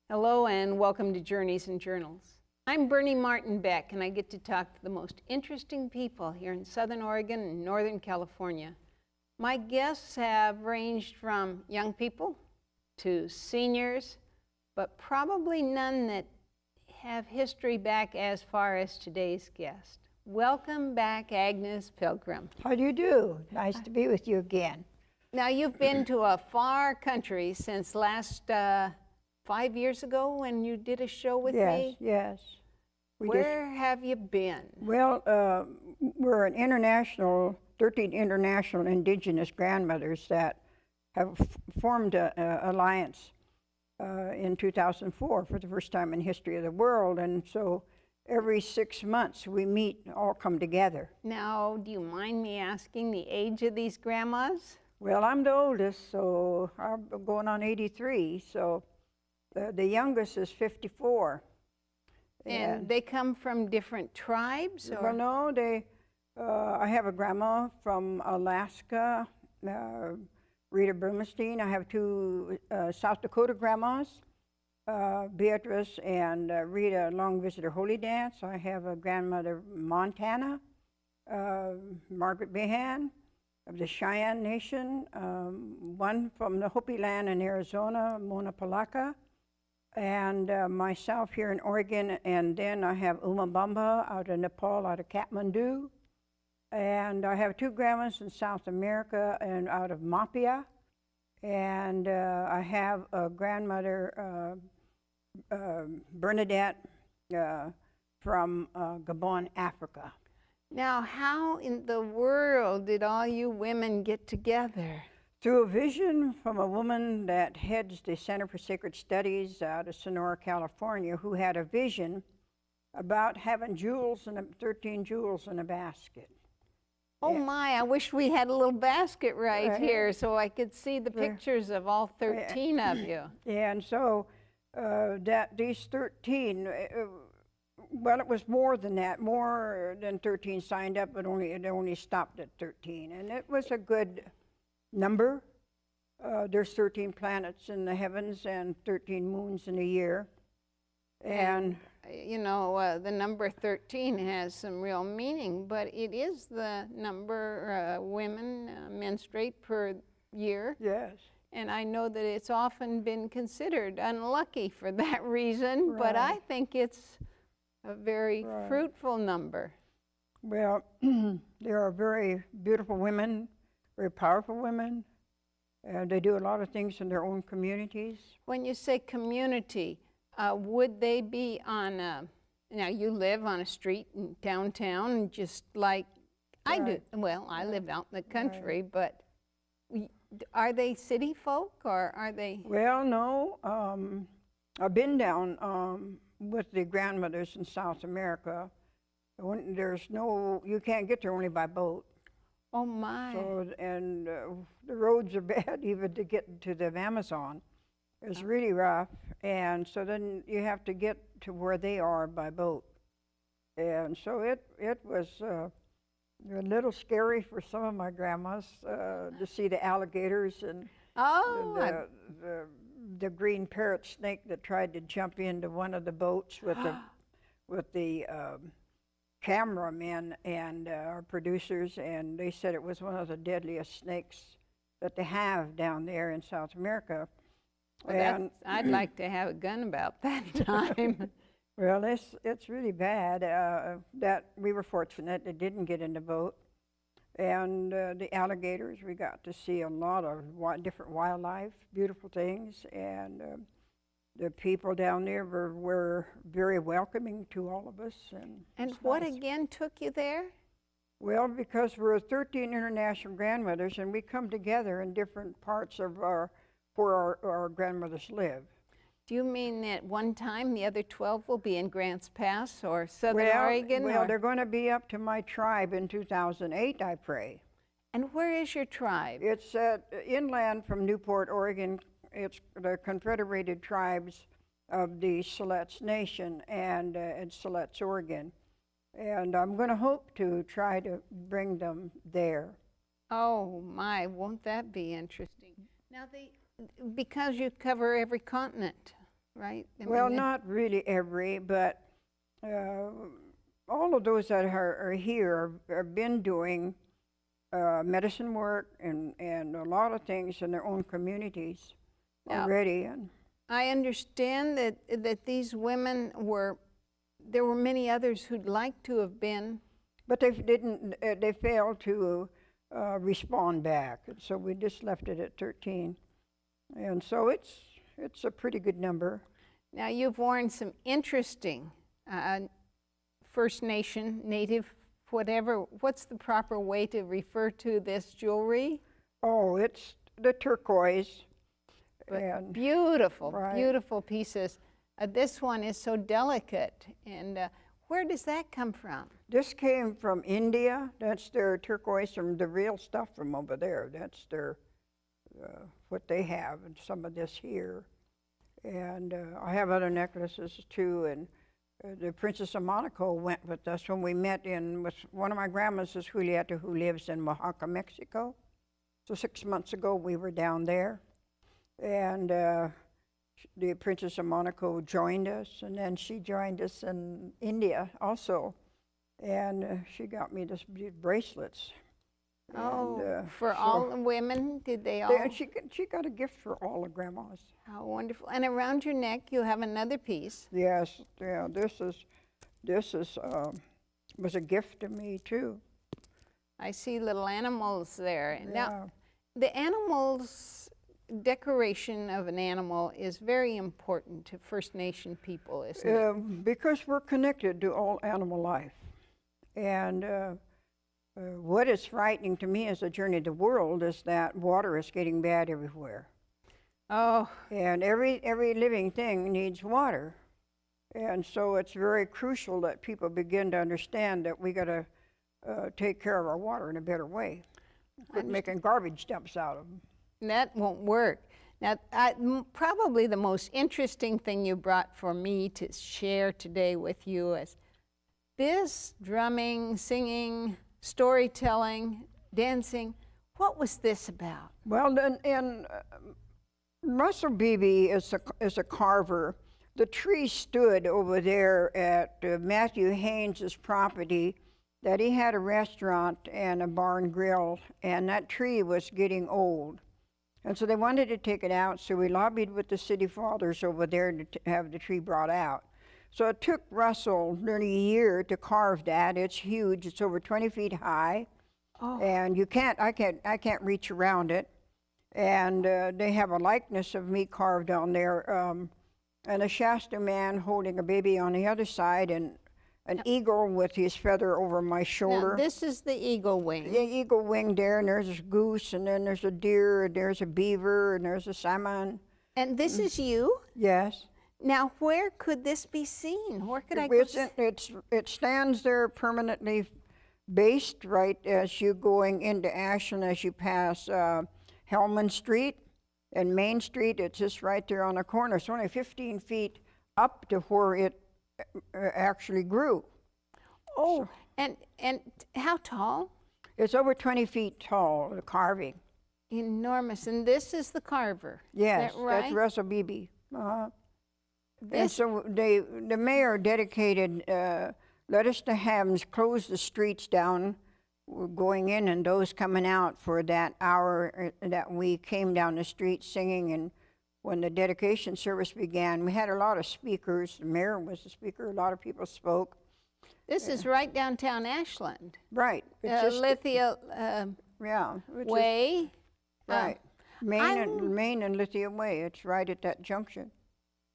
Hello and welcome to Journeys and Journals. I'm Bernie Martin Beck and I get to talk to the most interesting people here in Southern Oregon and Northern California. My guests have ranged from young people to seniors, but probably none that have history back as far as today's guest. Welcome back, Agnes Pilgrim. How do you do? Nice to be with you again. Now, you've been to a far country since last 5 years ago when you did a show with me? Yes. Where have you been? Well, we're an 13 international indigenous grandmothers that have formed an alliance in 2004 for the first time in history of the world. And so every 6 months we meet, all come together. Now, do you mind me asking the age of these grandmas? Well, I'm the oldest, so I'm going on 83, so the youngest is 54. And they come from different tribes? Or? Well, no, I have a grandma from Alaska, Rita Blumenstein. I have two South Dakota grandmas, Beatrice and Rita Long Visitor Holy Dance. I have a grandmother Montana, Margaret Behan of the Cheyenne Nation, one from the Hopi land in Arizona, Mona Palaka, and myself here in Oregon, and then I have Uma Bamba out of Nepal, out of Kathmandu, and I have two grandmas in South America and out of Mapia, and I have a grandmother, Bernadette, from Gabon, Africa. Now, how in the world did all you women get together? Through a vision from a woman that heads the Center for Sacred Studies out of Sonora, California, who had a vision about having 13 jewels in a basket. Oh my, I wish we had a little basket right here so I could see the pictures of all 13 of you. And so these 13, well, it was more than that, more than 13 signed up, but it only stopped at 13. And it was a good number. There's 13 planets in the heavens and 13 moons in a year. And you know, the number 13 has some real meaning, but it is the number women menstruate per year. yes. And I know that it's often been considered unlucky for that reason, but I think it's a very fruitful number. Well, there are very beautiful women, very powerful women, and they do a lot of things in their own communities. When you say community, would they be on now you live on a street in downtown just like I do. Well, I live out in the country, but are they city folk or are they? Well, no. I've been down with the grandmothers in South America. You can't get there only by boat. Oh my. So, and the roads are bad even to get to the Amazon. It's really rough, and so then you have to get to where they are by boat. And so it was a little scary for some of my grandmas to see the alligators and the green parrot snake that tried to jump into one of the boats with the cameramen and our producers, and they said it was one of the deadliest snakes that they have down there in South America. Well, I'd like to have a gun about that time. Well, it's really bad. That we were fortunate it didn't get in the boat. And the alligators, we got to see a lot of different wildlife, beautiful things, and the people down there were very welcoming to all of us. And what again took you there? Well, because we're 13 international grandmothers, and we come together in different parts of where our grandmothers live. Do you mean that one time the other 12 will be in Grants Pass or Southern Oregon? Well, they're going to be up to my tribe in 2008, I pray. And where is your tribe? It's inland from Newport, Oregon. It's the Confederated Tribes of the Siletz Nation and Siletz, Oregon. And I'm going to hope to try to bring them there. Oh my, won't that be interesting? Now because you cover every continent. right? I Well, mean, not really every, but all of those that are here have been doing medicine work and a lot of things in their own communities Now, already. And I understand that these women there were many others who'd like to have been. but they didn't. They failed to respond back, so we just left it at 13. And so it's a pretty good number. Now, you've worn some interesting First Nation, Native, whatever. What's the proper way to refer to this jewelry? Oh, it's the turquoise. But And beautiful, right. beautiful pieces. This one is so delicate. And where does that come from? this came from India. That's their turquoise, from the real stuff from over there. That's their what they have, and some of this here. And I have other necklaces too. And the Princess of Monaco went with us when we met with one of my grandmas is Julieta, who lives in Oaxaca, Mexico. So 6 months ago we were down there, and the Princess of Monaco joined us, and then she joined us in India also, and she got me these bracelets. Oh, And, for so all the women, did they all? she got a gift for all the grandmas. How wonderful. And around your neck, you have another piece. Yes, yeah, this was a gift to me too. I see little animals there. Yeah. Now, the animals, decoration of an animal is very important to First Nation people, isn't it? Because we're connected to all animal life. And what is frightening to me as a journey of the world is that water is getting bad everywhere. Oh, And every living thing needs water. And so it's very crucial that people begin to understand that we got to take care of our water in a better way. Quit making garbage dumps out of them. that won't work. Now, probably the most interesting thing you brought for me to share today with you is this drumming, singing, storytelling, dancing. What was this about? Well, and Russell Beebe is a carver. The tree stood over there at Matthew Haynes's property, that he had a restaurant and a bar and grill, and that tree was getting old. And so they wanted to take it out, so we lobbied with the city fathers over there to have the tree brought out. So it took Russell nearly a year to carve that. It's huge. It's over 20 feet high. Oh. And I can't reach around it. And they have a likeness of me carved on there, and a Shasta man holding a baby on the other side, and an eagle with his feather over my shoulder. Now, this is the eagle wing. The eagle wing there, and there's a goose, and then there's a deer, and there's a beaver, and there's a salmon. And this is you? Yes. Now, where could this be seen? Where could I go? It stands there permanently based right as you going into Ashland, as you pass Hellman Street and Main Street. It's just right there on the corner. It's only 15 feet up to where it actually grew. Oh, and how tall? It's over 20 feet tall, the carving. Enormous. And this is the carver. Yes, is that right? that's Russell Beebe. And This, so the mayor dedicated letters to Hams, closed the streets down going in and those coming out for that hour that we came down the street singing. And when the dedication service began, we had a lot of speakers. The mayor was the speaker. A lot of people spoke. this is right downtown Ashland. Right. It's just, Lithia yeah. It's Way. right. Main and Lithia Way. It's right at that junction.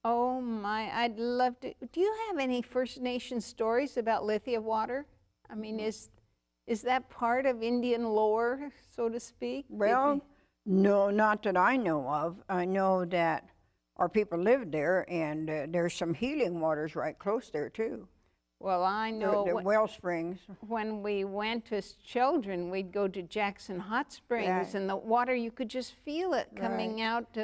Oh my, I'd love to. Do you have any First Nation stories about Lithia water? I mean, is that part of Indian lore, so to speak? Well, no, not that I know of. I know that our people lived there, and there's some healing waters right close there too. Well, I know The well springs. when we went as children, we'd go to Jackson Hot Springs, Right. and the water, you could just feel it coming out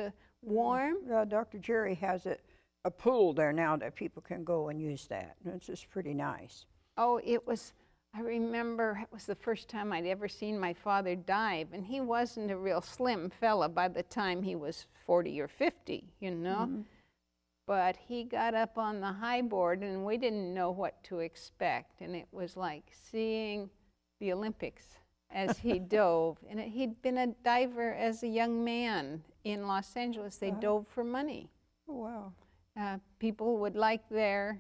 warm. Dr. Jerry has a pool there now that people can go and use that. It's just pretty nice. Oh, I remember it was the first time I'd ever seen my father dive, and he wasn't a real slim fella by the time he was 40 or 50, you know. but he got up on the high board and we didn't know what to expect. And it was like seeing the Olympics as he dove. And he'd been a diver as a young man in Los Angeles. They dove for money. Oh, wow. People would like this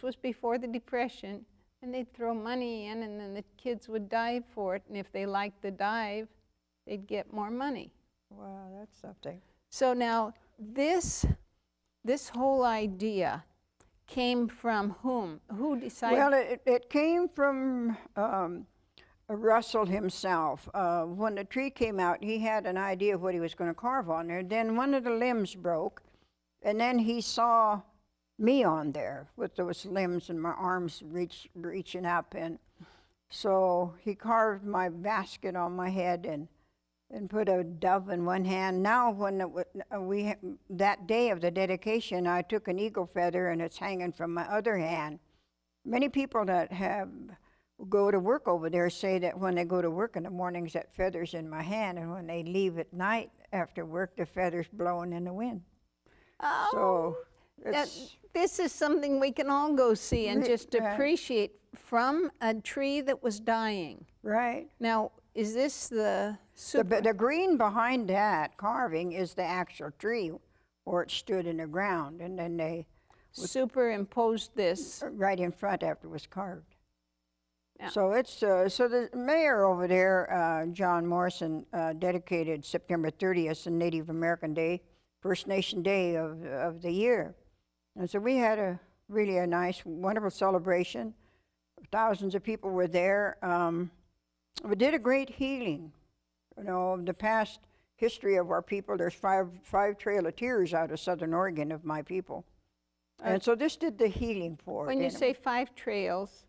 was before the Depression, and they'd throw money in and then the kids would dive for it. And if they liked the dive, they'd get more money. Wow, that's something. So now this whole idea came from whom? Who decided? Well, it came from Russell himself. When the tree came out, he had an idea of what he was going to carve on there. Then one of the limbs broke, and then he saw me on there with those limbs and my arms reaching up. And so he carved my basket on my head and put a dove in one hand. Now, when that day of the dedication, I took an eagle feather and it's hanging from my other hand. Many people that go to work over there say that when they go to work in the mornings, that feather's in my hand, and when they leave at night after work, the feather's blowing in the wind. Oh, so this is something we can all go see and just appreciate from a tree that was dying. Right. Now, is this the The green behind that carving is the actual tree where it stood in the ground, and then they superimposed this right in front after it was carved. Yeah. So it's so the mayor over there, John Morrison, dedicated September 30th, the Native American Day, First Nation Day of the year. And so we had a nice, wonderful celebration. Thousands of people were there. We did a great healing. You know, the past history of our people, there's five Trail of Tears out of Southern Oregon of my people. And so this did the healing for it. When you say 5 trails,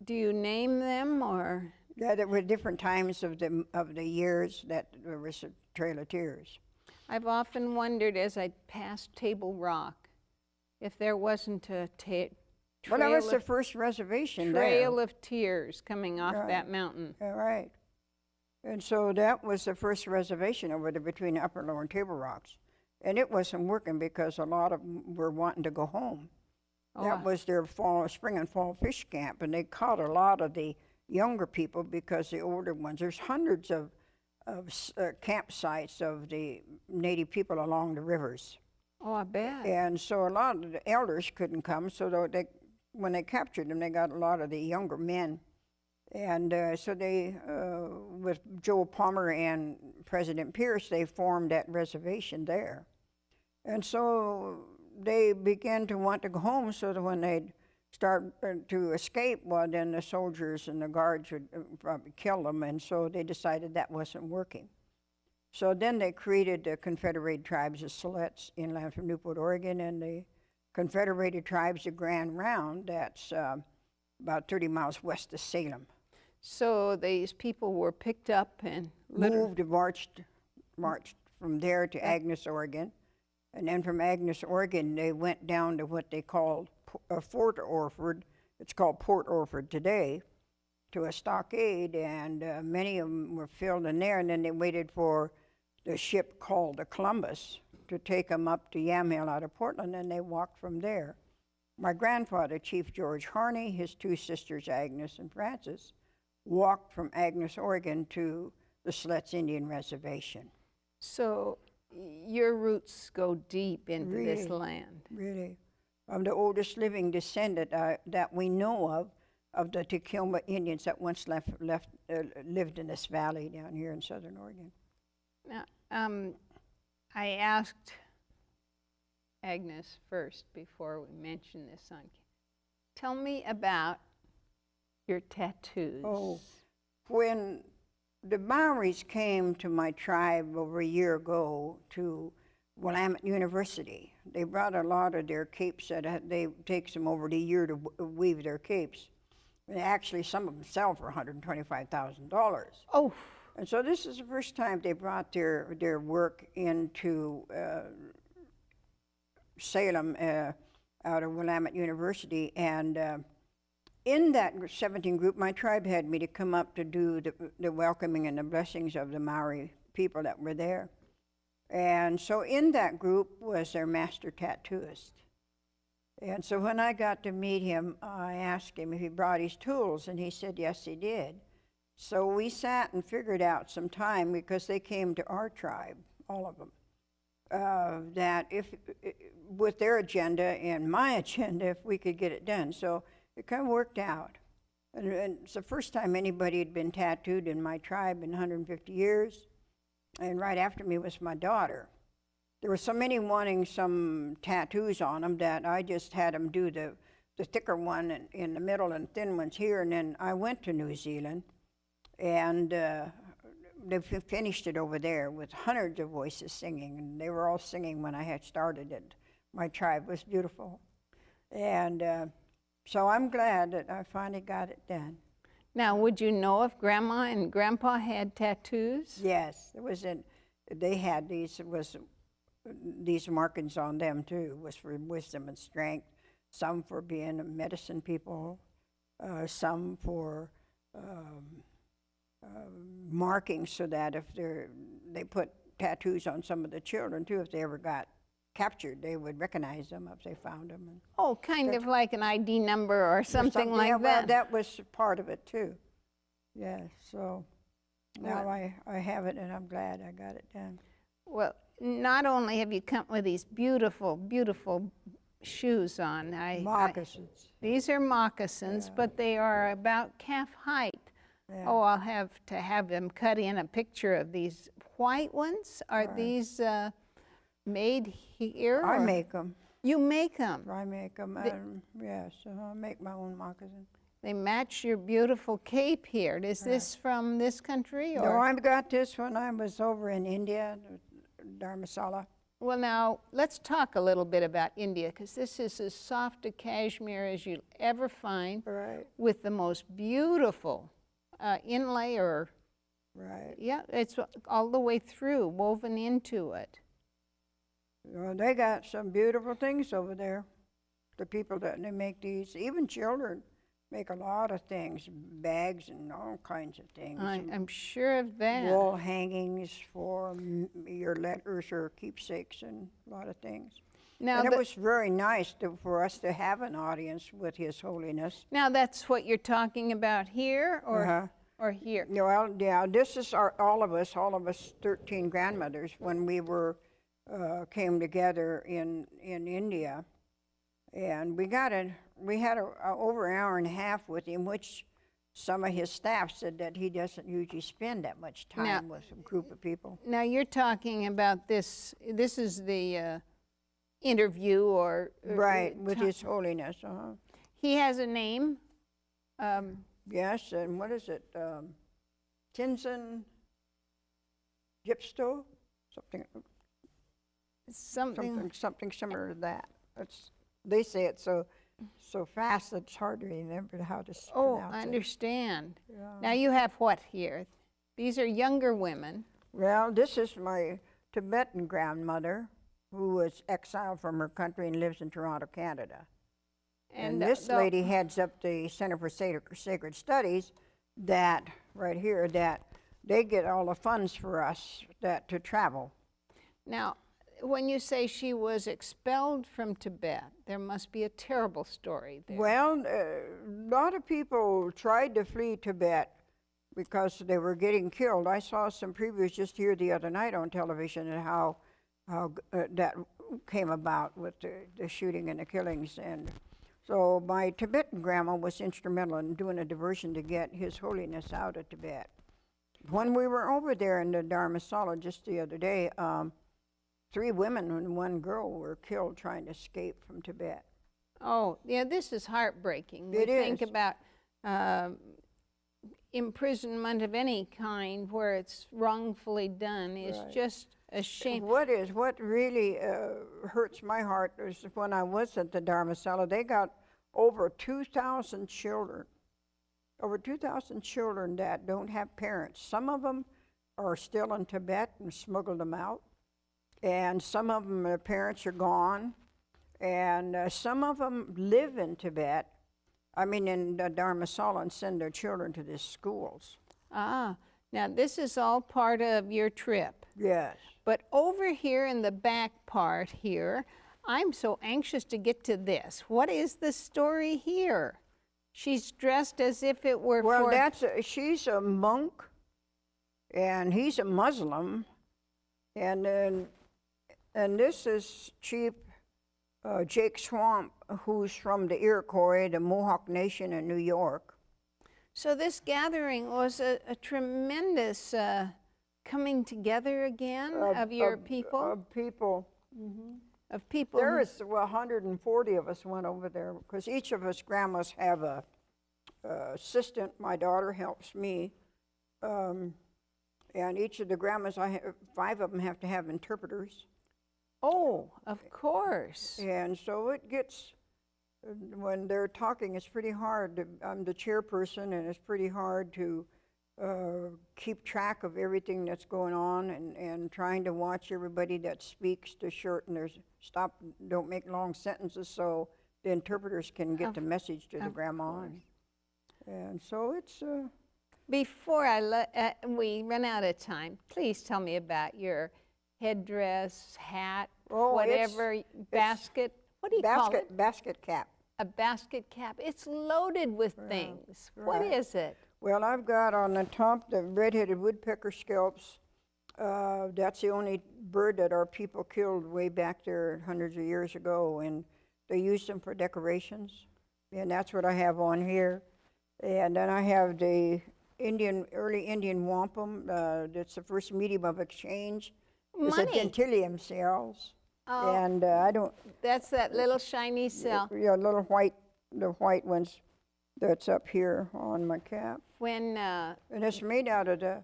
do you name them or? Yeah, there were different times of the years that there was a Trail of Tears. I've often wondered as I passed Table Rock if there wasn't a trail. Well, that was the first reservation Trail of Tears coming off that mountain. Yeah, right. And so that was the first reservation over there between Upper and Lower Table Rocks. And it wasn't working because a lot of them were wanting to go home. That was their spring and fall fish camp, and they caught a lot of the younger people because the older ones, there's hundreds of campsites of the Native people along the rivers. Oh, I bet. And so a lot of the elders couldn't come, so when they captured them, they got a lot of the younger men. And so they, with Joe Palmer and President Pierce, they formed that reservation there. And so they began to want to go home, so that when they'd start to escape, well, then the soldiers and the guards would probably kill them, and so they decided that wasn't working. So then they created the Confederated Tribes of Siletz inland from Newport, Oregon, and the Confederated Tribes of Grand Round, that's about 30 miles west of Salem. So these people were picked up and moved and marched from there to Agnes, Oregon. And then from Agnes, Oregon, they went down to what they called Fort Orford. It's called Port Orford today, to a stockade, and many of them were filled in there, and then they waited for the ship called the Columbus to take them up to Yamhill out of Portland, and they walked from there. My grandfather, Chief George Harney, his 2 sisters, Agnes and Frances, walked from Agnes, Oregon to the Siletz Indian Reservation. So your roots go deep into this land. Really. I'm the oldest living descendant that we know of the Takilma Indians that once lived in this valley down here in Southern Oregon. Now, I asked Agnes first before we mention this on. Tell me about your tattoos. Oh, when the Maoris came to my tribe over a year ago to Willamette University, they brought a lot of their capes that they takes them over the year to weave their capes. And actually, some of them sell for $125,000. Oh. And so this is the first time they brought their work into Salem out of Willamette University. And in that 17 group, my tribe had me to come up to do the welcoming and the blessings of the Maori people that were there. And so in that group was their master tattooist. And so when I got to meet him, I asked him if he brought his tools, and he said yes, he did. So we sat and figured out some time, because they came to our tribe, all of them, that if, with their agenda and my agenda, if we could get it done. So it kind of worked out. And it's the first time anybody had been tattooed in my tribe in 150 years. And right after me was my daughter. There were so many wanting some tattoos on them that I just had them do the thicker one in the middle and thin ones here. And then I went to New Zealand, and they finished it over there with hundreds of voices singing. And they were all singing when I had started it. My tribe was beautiful. And so I'm glad that I finally got it done. Now, would you know if Grandma and Grandpa had tattoos? Yes, they had these markings on them too. Was for wisdom and strength. Some for being medicine people. Some for markings, so that if they put tattoos on some of the children too. If they ever got captured, they would recognize them if they found them. And oh, kind of like an ID number or something like yeah, that. Well, that was part of it too. Yeah, so now I have it, and I'm glad I got it done. Well, not only have you come with these beautiful, beautiful shoes on. Moccasins. These are moccasins, but they are about calf height. Yeah. Oh, I'll have to have them cut in a picture of these white ones. Are Right. these made here? I or- make them. You make them. I make them. Yeah, so I make my own moccasins. They match your beautiful cape here. Is this from this country? Or? No, I got this when I was over in India, Dharamsala. Well, now, let's talk a little bit about India, because this is as soft a cashmere as you'll ever find, Right. with the most beautiful inlay, or, Right. yeah, it's all the way through, woven into it. Well, they got some beautiful things over there. The people that they make these, even children make a lot of things, bags and all kinds of things. I'm sure of that. Wall hangings for your letters or keepsakes and a lot of things. Now, And it was very nice for us to have an audience with His Holiness. now that's what you're talking about here, or, or here? Well, yeah, this is all of us 13 grandmothers, when we came together in India. And we had over an hour and a half with him, which some of his staff said that he doesn't usually spend that much time with a group of people. Now, you're talking about this is the interview, or Right, with His Holiness. he has a name. Yes, and what is it? Tinson Gypsto? Something similar to that. They say it so fast that it's hard to remember how to pronounce Oh, it. I understand. Yeah. Now you have what here? These are younger women. Well, this is my Tibetan grandmother, who was exiled from her country and lives in Toronto, Canada. And this lady heads up the Center for Sacred Studies, that right here, that they get all the funds for us to travel. Now, when you say she was expelled from Tibet, there must be a terrible story there. Well, a lot of people tried to flee Tibet because they were getting killed. I saw some previews just here the other night on television and how that came about with the shooting and the killings. And so my Tibetan grandma was instrumental in doing a diversion to get His Holiness out of Tibet. When we were over there in the Dharamsala just the other day, 3 women and 1 girl were killed trying to escape from Tibet. Oh, yeah, this is heartbreaking. It we think is. about imprisonment of any kind where it's wrongfully done is Right. just a shame. What really hurts my heart is when I was at the Dharamsala, they got over 2,000 children. Over 2,000 children that don't have parents. Some of them are still in Tibet and smuggled them out. And some of them, their parents are gone. And some of them live in Tibet, in the Dharamsala, and send their children to these schools. Ah, now this is all part of your trip. Yes. But over here in the back part here, I'm so anxious to get to this. What is the story here? She's dressed as if it were Well, for... she's a monk, and he's a Muslim, and this is Chief Jake Swamp, who's from the Iroquois, the Mohawk Nation in New York. So this gathering was a tremendous coming together again of your people? Of people. Of people. There is, well, 140 of us went over there, because each of us grandmas have a assistant. My daughter helps me. And each of the grandmas, 5 of them have to have interpreters. Oh, of course. And so it gets, when they're talking, it's pretty hard. I'm the chairperson, and it's pretty hard to keep track of everything that's going on, and trying to watch everybody that speaks to shorten their stop, don't make long sentences, so the interpreters can get the message to the grandma. And so it's... Before we run out of time, please tell me about your headdress, hat, whatever, basket. What do you call it? Basket cap. A basket cap. It's loaded with things. What is it? Well, I've got on the top the red-headed woodpecker scalps. That's the only bird that our people killed way back there hundreds of years ago, and they used them for decorations. And that's what I have on here. And then I have the early Indian wampum. That's the first medium of exchange. It's a dentilium cells. Oh, and I don't... That's that little shiny cell. Yeah, the white ones that's up here on my cap. When... and it's made out of the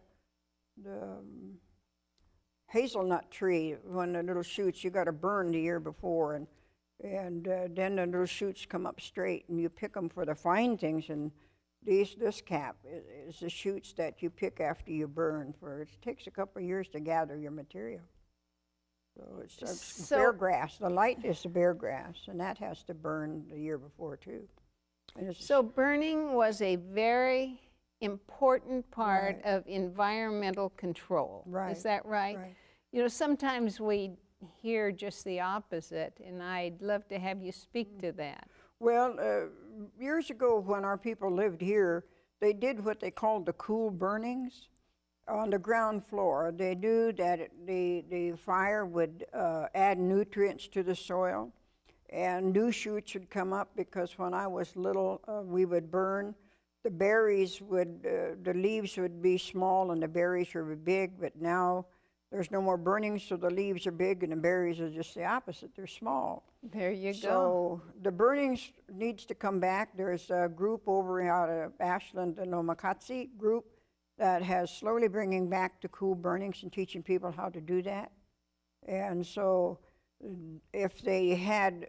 hazelnut tree. When the little shoots, you got to burn the year before, and then the little shoots come up straight, and you pick them for the fine things. And this cap is the shoots that you pick after you burn. It takes a couple of years to gather your material. So it's bear grass. The light is the bear grass, and that has to burn the year before too. So burning was a very important part of environmental control. Right. Is that right? Right. You know, sometimes we hear just the opposite, and I'd love to have you speak to that. Well, years ago when our people lived here, they did what they called the cool burnings on the ground floor. They knew that the fire would add nutrients to the soil, and new shoots would come up, because when I was little, we would burn. The berries would, the leaves would be small and the berries were big, but now there's no more burning, so the leaves are big and the berries are just the opposite. They're small. There you go. So the burnings needs to come back. There's a group over out of Ashland, the Nomakatsi group, that has slowly bringing back the cool burnings and teaching people how to do that. And so if they had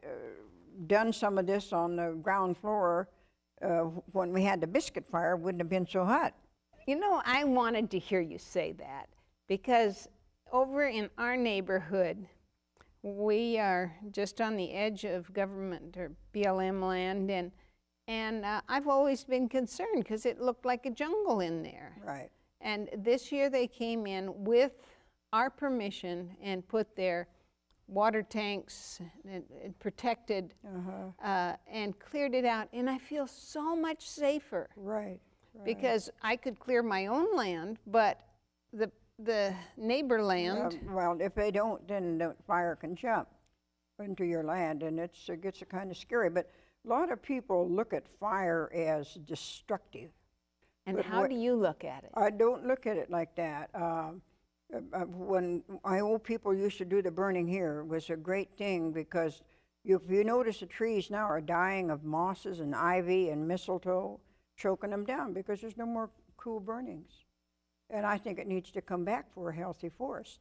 done some of this on the ground floor, when we had the biscuit fire, it wouldn't have been so hot. You know, I wanted to hear you say that, because over in our neighborhood, we are just on the edge of government or BLM land, and I've always been concerned because it looked like a jungle in there. Right. And this year they came in with our permission and put their water tanks and protected and cleared it out, and I feel so much safer. Right. Because I could clear my own land, but the neighbor land... well, if they don't, then the fire can jump into your land, and it gets kind of scary. But a lot of people look at fire as destructive. And how do you look at it? I don't look at it like that. When my old people used to do the burning here, it was a great thing, because if you notice the trees now are dying of mosses and ivy and mistletoe, choking them down because there's no more cool burnings. And I think it needs to come back for a healthy forest.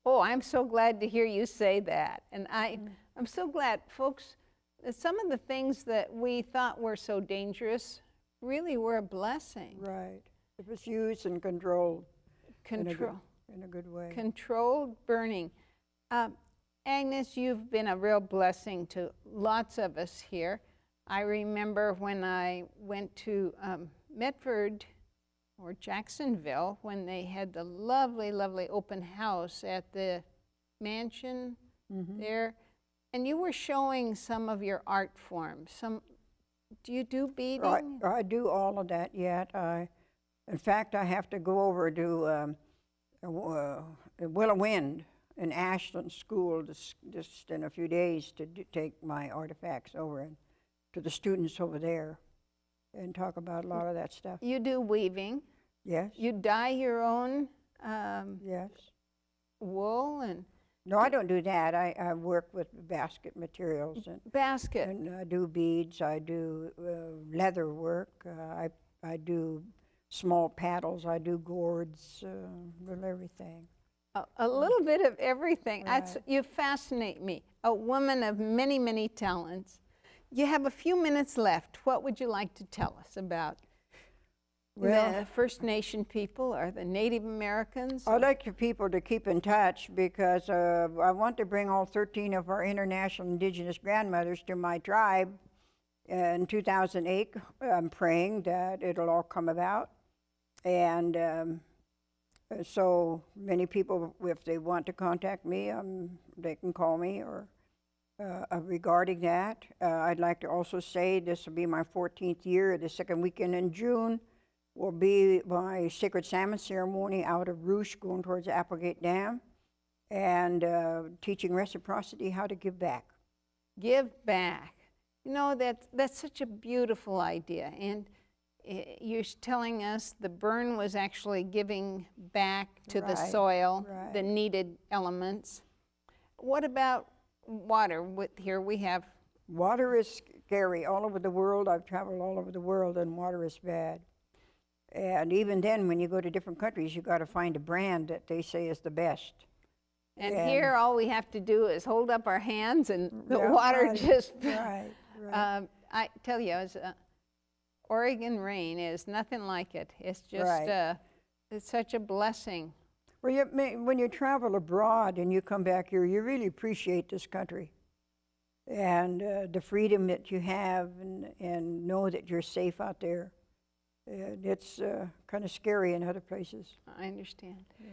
Oh, I'm so glad to hear you say that. And I'm so glad, folks, that some of the things that we thought were so dangerous really were a blessing. Right. If it's used and controlled. In a good way. Controlled burning. Agnes, you've been a real blessing to lots of us here. I remember when I went to Medford or Jacksonville when they had the lovely, lovely open house at the mansion there. And you were showing some of your art forms. Do you do beading? I do all of that yet. In fact, I have to go over to Willow Wind in Ashland School just in a few days to take my artifacts over to the students over there and talk about a lot of that stuff. You do weaving. Yes. You dye your own Yes. wool and No, I don't do that. I work with basket materials basket. and I do beads. I do leather work. I do small paddles. I do gourds. Really everything. A little bit of everything. Right. You fascinate me. A woman of many, many talents. You have a few minutes left. What would you like to tell us about the First Nation people or the Native Americans? I'd like the people to keep in touch because I want to bring all 13 of our international indigenous grandmothers to my tribe in 2008. I'm praying that it'll all come about. And so many people, if they want to contact me, they can call me or regarding that. I'd like to also say this will be my 14th year. The second weekend in June will be my sacred salmon ceremony out of Rouge going towards the Applegate Dam and teaching reciprocity, how to give back. Give back. You know, that's such a beautiful idea. And you're telling us the burn was actually giving back to the soil, the needed elements. What about water? Here we have... Water is scary all over the world. I've traveled all over the world and water is bad. And even then, when you go to different countries, you got to find a brand that they say is the best. And here, all we have to do is hold up our hands and the water just... Right. I tell you, Oregon rain is nothing like it. It's just, it's such a blessing. Well, when you travel abroad and you come back here, you really appreciate this country and the freedom that you have and know that you're safe out there. It's kind of scary in other places. I understand. Yeah.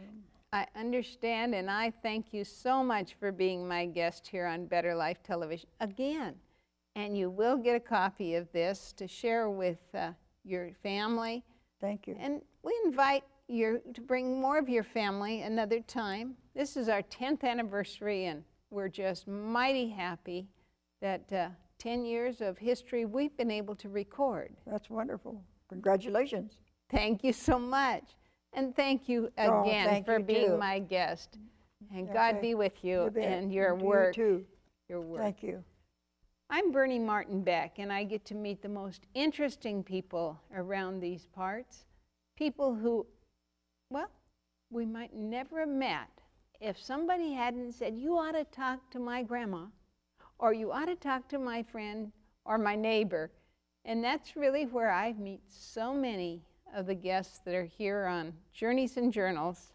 I understand, and I thank you so much for being my guest here on Better Life Television again. And you will get a copy of this to share with your family. Thank you. And we invite you to bring more of your family another time. This is our 10th anniversary, and we're just mighty happy that 10 years of history we've been able to record. That's wonderful. Congratulations. Thank you so much. And thank you again for being my guest. And God be with you and your work. You too. Your work. Thank you. I'm Bernie Martin Beck, and I get to meet the most interesting people around these parts. People who, well, we might never have met if somebody hadn't said, you ought to talk to my grandma, or you ought to talk to my friend or my neighbor. And that's really where I meet so many of the guests that are here on Journeys and Journals.